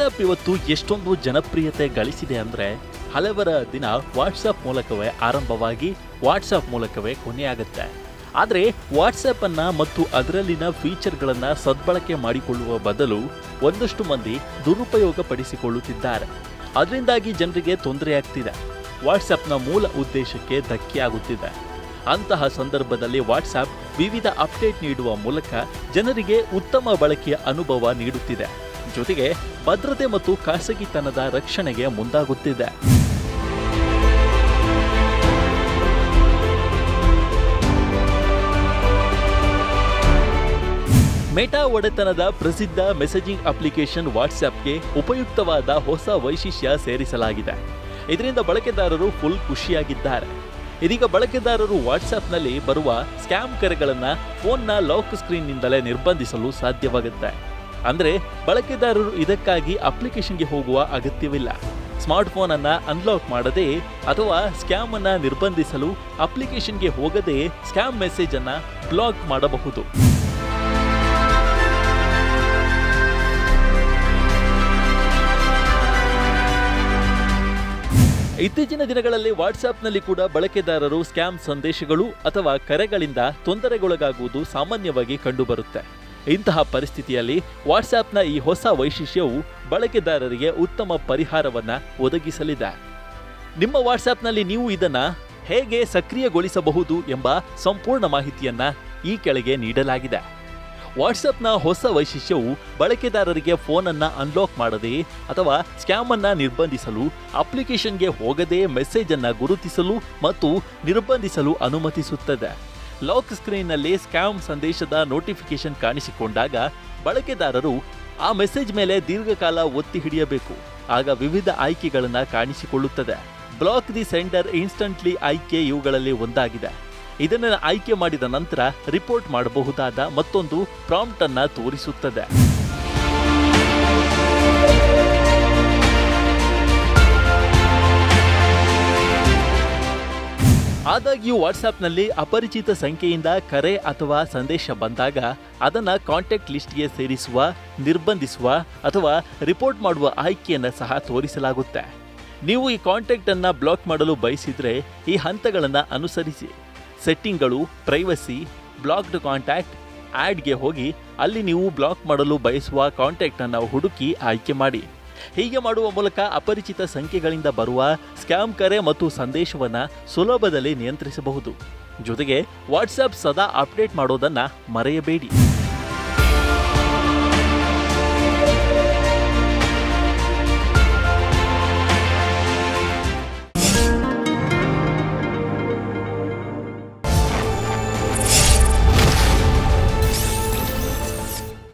WhatsApp ಇವತ್ತು ಎಷ್ಟೊಂದು ಜನಪ್ರಿಯತೆ ಗಳಿಸಿದೆ ಅಂದರೆ ಹಲವರ ದಿನ ವಾಟ್ಸಪ್ ಮೂಲಕವೇ ಆರಂಭವಾಗಿ ವಾಟ್ಸಪ್ ಮೂಲಕವೇ ಕೊನೆಯಾಗುತ್ತೆ. ಆದರೆ ವಾಟ್ಸಪ್ ಅನ್ನು ಮತ್ತು ಅದರಲ್ಲಿನ ಫೀಚರ್ಗಳನ್ನು ಸದ್ಬಳಕೆ ಮಾಡಿಕೊಳ್ಳುವ ಬದಲು ಒಂದಷ್ಟು ಮಂದಿ ದುರುಪಯೋಗ ಪಡಿಸಿಕೊಳ್ಳುತ್ತಿದ್ದಾರೆ. ಅದರಿಂದಾಗಿ ಜನರಿಗೆ ತೊಂದರೆಯಾಗ್ತಿದೆ. ವಾಟ್ಸಪ್ನ ಮೂಲ ಉದ್ದೇಶಕ್ಕೆ ಧಕ್ಕೆಯಾಗುತ್ತಿದೆ. ಅಂತಹ ಸಂದರ್ಭದಲ್ಲಿ ವಾಟ್ಸಪ್ ವಿವಿಧ ಅಪ್ಡೇಟ್ ನೀಡುವ ಮೂಲಕ ಜನರಿಗೆ ಉತ್ತಮ ಬಳಕೆಯ ಅನುಭವ ನೀಡುತ್ತಿದೆ. ಜೊತೆಗೆ ಭದ್ರತೆ ಮತ್ತು ಖಾಸಗಿತನದ ರಕ್ಷಣೆಗೆ ಮುಂದಾಗುತ್ತಿದೆ. ಮೆಟಾ ಒಡೆತನದ ಪ್ರಸಿದ್ಧ ಮೆಸೇಜಿಂಗ್ ಅಪ್ಲಿಕೇಶನ್ ವಾಟ್ಸ್ಆಪ್ಗೆ ಉಪಯುಕ್ತವಾದ ಹೊಸ ವೈಶಿಷ್ಟ್ಯ ಸೇರಿಸಲಾಗಿದೆ. ಇದರಿಂದ ಬಳಕೆದಾರರು ಫುಲ್ ಖುಷಿಯಾಗಿದ್ದಾರೆ. ಇದೀಗ ಬಳಕೆದಾರರು ವಾಟ್ಸ್ಆಪ್ನಲ್ಲಿ ಬರುವ ಸ್ಕ್ಯಾಮ್ ಕರೆಗಳನ್ನು ಫೋನ್ನ ಲಾಕ್ ಸ್ಕ್ರೀನ್ನಿಂದಲೇ ನಿರ್ಬಂಧಿಸಲು ಸಾಧ್ಯವಾಗುತ್ತೆ. ಅಂದರೆ ಬಳಕೆದಾರರು ಇದಕ್ಕಾಗಿ ಅಪ್ಲಿಕೇಶನ್ಗೆ ಹೋಗುವ ಅಗತ್ಯವಿಲ್ಲ. ಸ್ಮಾರ್ಟ್ಫೋನ್ ಅನ್ನು ಅನ್ಲಾಕ್ ಮಾಡದೆ ಅಥವಾ ಸ್ಕ್ಯಾಮ್ ಅನ್ನು ನಿರ್ಬಂಧಿಸಲು ಅಪ್ಲಿಕೇಶನ್ಗೆ ಹೋಗದೆ ಸ್ಕ್ಯಾಮ್ ಮೆಸೇಜ್ ಅನ್ನು ಬ್ಲಾಕ್ ಮಾಡಬಹುದು. ಇತ್ತೀಚಿನ ದಿನಗಳಲ್ಲಿ ವಾಟ್ಸ್ಆಪ್ನಲ್ಲಿ ಕೂಡ ಬಳಕೆದಾರರು ಸ್ಕ್ಯಾಮ್ ಸಂದೇಶಗಳು ಅಥವಾ ಕರೆಗಳಿಂದ ತೊಂದರೆಗೊಳಗಾಗುವುದು ಸಾಮಾನ್ಯವಾಗಿ ಕಂಡುಬರುತ್ತೆ. ಇಂತಹ ಪರಿಸ್ಥಿತಿಯಲ್ಲಿ ವಾಟ್ಸ್ಆಪ್ನ ಈ ಹೊಸ ವೈಶಿಷ್ಟ್ಯವು ಬಳಕೆದಾರರಿಗೆ ಉತ್ತಮ ಪರಿಹಾರವನ್ನು ಒದಗಿಸಲಿದೆ. ನಿಮ್ಮ ವಾಟ್ಸ್ಆಪ್ನಲ್ಲಿ ನೀವು ಇದನ್ನು ಹೇಗೆ ಸಕ್ರಿಯಗೊಳಿಸಬಹುದು ಎಂಬ ಸಂಪೂರ್ಣ ಮಾಹಿತಿಯನ್ನು ಈ ಕೆಳಗೆ ನೀಡಲಾಗಿದೆ. ವಾಟ್ಸಪ್ನ ಹೊಸ ವೈಶಿಷ್ಟ್ಯವು ಬಳಕೆದಾರರಿಗೆ ಫೋನನ್ನು ಅನ್ಲಾಕ್ ಮಾಡದೆ ಅಥವಾ ಸ್ಕ್ಯಾಮ್ ಅನ್ನು ನಿರ್ಬಂಧಿಸಲು ಅಪ್ಲಿಕೇಶನ್ಗೆ ಹೋಗದೆ ಮೆಸೇಜ್ ಅನ್ನು ಗುರುತಿಸಲು ಮತ್ತು ನಿರ್ಬಂಧಿಸಲು ಅನುಮತಿಸುತ್ತದೆ. ಲಾಕ್ ಸ್ಕ್ರೀನ್ನಲ್ಲಿ ಸ್ಕ್ಯಾಮ್ ಸಂದೇಶದ ನೋಟಿಫಿಕೇಶನ್ ಕಾಣಿಸಿಕೊಂಡಾಗ ಬಳಕೆದಾರರು ಆ ಮೆಸೇಜ್ ಮೇಲೆ ದೀರ್ಘಕಾಲ ಒತ್ತಿ ಹಿಡಿಯಬೇಕು. ಆಗ ವಿವಿಧ ಆಯ್ಕೆಗಳನ್ನು ಕಾಣಿಸಿಕೊಳ್ಳುತ್ತದೆ. ಬ್ಲಾಕ್ ದಿ ಸೆಂಡರ್ ಇನ್ಸ್ಟಂಟ್ಲಿ ಆಯ್ಕೆ ಇವುಗಳಲ್ಲಿ ಒಂದಾಗಿದೆ. ಇದನ್ನು ಆಯ್ಕೆ ಮಾಡಿದ ನಂತರ ರಿಪೋರ್ಟ್ ಮಾಡಬಹುದಾದ ಮತ್ತೊಂದು ಪ್ರಾಂಪ್ಟ್ ಅನ್ನು ತೋರಿಸುತ್ತದೆ. ಆದಾಗ್ಯೂ ವಾಟ್ಸ್ಆಪ್ನಲ್ಲಿ ಅಪರಿಚಿತ ಸಂಖ್ಯೆಯಿಂದ ಕರೆ ಅಥವಾ ಸಂದೇಶ ಬಂದಾಗ ಅದನ್ನು ಕಾಂಟ್ಯಾಕ್ಟ್ ಲಿಸ್ಟ್ಗೆ ಸೇರಿಸುವ, ನಿರ್ಬಂಧಿಸುವ ಅಥವಾ ರಿಪೋರ್ಟ್ ಮಾಡುವ ಆಯ್ಕೆಯನ್ನು ಸಹ ತೋರಿಸಲಾಗುತ್ತೆ. ನೀವು ಈ ಕಾಂಟ್ಯಾಕ್ಟ್ ಅನ್ನು ಬ್ಲಾಕ್ ಮಾಡಲು ಬಯಸಿದರೆ ಈ ಹಂತಗಳನ್ನು ಅನುಸರಿಸಿ. ಸೆಟ್ಟಿಂಗ್ಗಳು, ಪ್ರೈವಸಿ, ಬ್ಲಾಕ್ಡ್ ಕಾಂಟ್ಯಾಕ್ಟ್, ಆ್ಯಡ್ಗೆ ಹೋಗಿ ಅಲ್ಲಿ ನೀವು ಬ್ಲಾಕ್ ಮಾಡಲು ಬಯಸುವ ಕಾಂಟ್ಯಾಕ್ಟ್ ಅನ್ನು ಹುಡುಕಿ ಆಯ್ಕೆ ಮಾಡಿ. ಹೀಗೆ ಮಾಡುವ ಮೂಲಕ ಅಪರಿಚಿತ ಸಂಖ್ಯೆಗಳಿಂದ ಬರುವ ಸ್ಕ್ಯಾಮ್ ಕರೆ ಮತ್ತು ಸಂದೇಶವನ್ನು ಸುಲಭದಲ್ಲಿ ನಿಯಂತ್ರಿಸಬಹುದು. ಜೊತೆಗೆ ವಾಟ್ಸ್ಆಪ್ ಸದಾ ಅಪ್ಡೇಟ್ ಮಾಡೋದನ್ನು ಮರೆಯಬೇಡಿ.